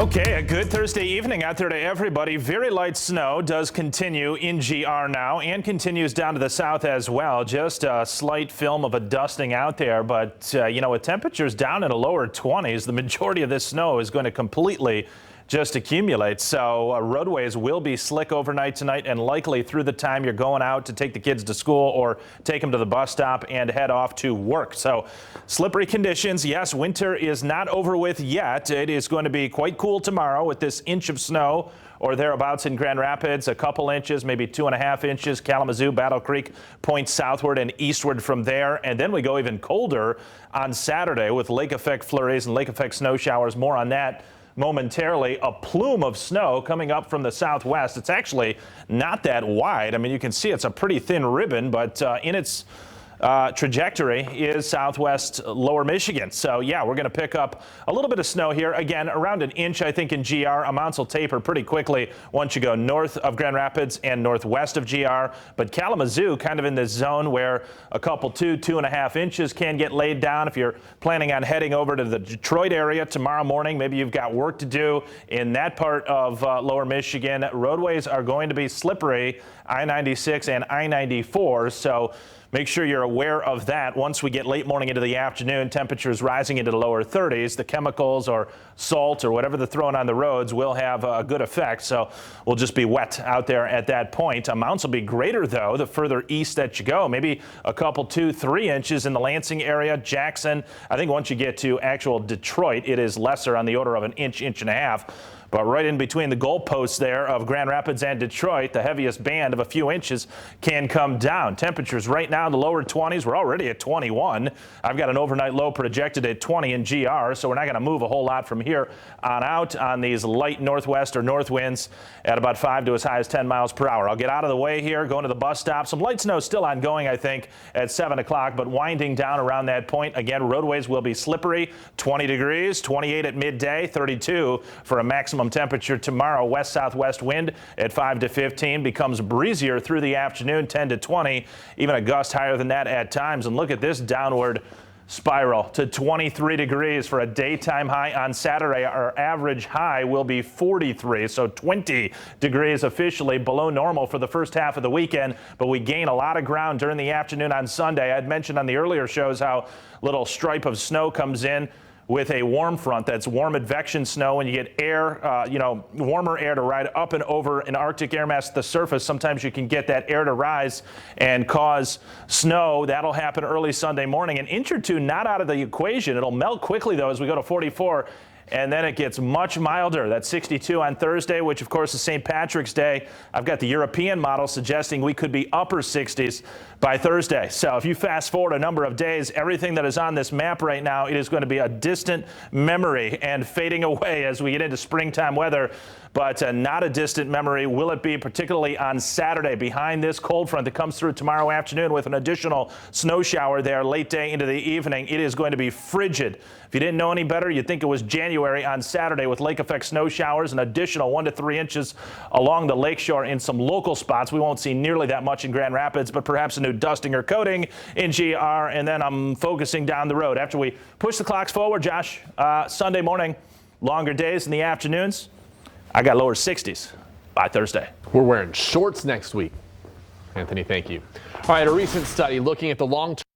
Okay, a good Thursday evening out there to everybody. Very light snow does continue in GR now and continues down to the south as well. Just a slight film of a dusting out there, but with temperatures down in the lower 20s, the majority of this snow is going to completely just accumulate. So roadways will be slick overnight tonight and likely through the time you're going out to take the kids to school or take them to the bus stop and head off to work. So slippery conditions. Yes, winter is not over with yet. It is going to be quite cool tomorrow with this inch of snow or thereabouts in Grand Rapids, a couple inches, maybe 2.5 inches. Kalamazoo, Battle Creek points southward and eastward from there. And then we go even colder on Saturday with lake effect flurries and lake effect snow showers. More on that momentarily. A plume of snow coming up from the southwest. It's actually not that wide. I mean, you can see it's a pretty thin ribbon, but in its trajectory is southwest lower Michigan. So yeah, we're going to pick up a little bit of snow here. Again, around an inch, I think, in GR. Amounts will taper pretty quickly once you go north of Grand Rapids and northwest of GR. But Kalamazoo kind of in this zone where a couple 2.5 inches can get laid down. If you're planning on heading over to the Detroit area tomorrow morning, maybe you've got work to do in that part of lower Michigan. Roadways are going to be slippery, I-96 and I-94. So make sure you're aware of that. Once we get late morning into the afternoon, temperatures rising into the lower 30s. The chemicals or salt or whatever they're throwing on the roads will have a good effect. So we'll just be wet out there at that point. Amounts will be greater, though, the further east that you go. Maybe a couple 2-3 inches in the Lansing area, Jackson. I think once you get to actual Detroit, it is lesser on the order of an inch, inch and a half. But right in between the goalposts there of Grand Rapids and Detroit, the heaviest band of a few inches can come down. Temperatures right now in the lower 20s. We're already at 21. I've got an overnight low projected at 20 in GR, so we're not going to move a whole lot from here on out on these light northwest or north winds at about 5 to as high as 10 miles per hour. I'll get out of the way here, going to the bus stop. Some light snow still ongoing, I think, at 7 o'clock, but winding down around that point. Again, roadways will be slippery, 20 degrees, 28 at midday, 32 for a maximum temperature tomorrow. West-southwest wind at 5 to 15 becomes breezier through the afternoon, 10 to 20, even a gust higher than that at times. And look at this downward spiral to 23 degrees for a daytime high on Saturday. Our average high will be 43, so 20 degrees officially below normal for the first half of the weekend, but we gain a lot of ground during the afternoon on Sunday. I'd mentioned on the earlier shows how little stripe of snow comes in with a warm front. That's warm advection snow. When you get air, warmer air to ride up and over an Arctic air mass at the surface, sometimes you can get that air to rise and cause snow. That'll happen early Sunday morning. An inch or two not out of the equation. It'll melt quickly, though, as we go to 44. And then it gets much milder. That's 62 on Thursday, which, of course, is St. Patrick's Day. I've got the European model suggesting we could be upper 60s by Thursday. So if you fast forward a number of days, everything that is on this map right now, it is going to be a distant memory and fading away as we get into springtime weather. But not a distant memory will it be, particularly on Saturday, behind this cold front that comes through tomorrow afternoon with an additional snow shower there late day into the evening. It is going to be frigid. If you didn't know any better, you'd think it was January on Saturday with lake effect snow showers, an additional 1 to 3 inches along the lakeshore in some local spots. We won't see nearly that much in Grand Rapids, but perhaps a new dusting or coating in GR. And then I'm focusing down the road. After we push the clocks forward, Josh, Sunday morning, longer days in the afternoons. I got lower 60s by Thursday. We're wearing shorts next week. Anthony, thank you. All right, a recent study looking at the long-term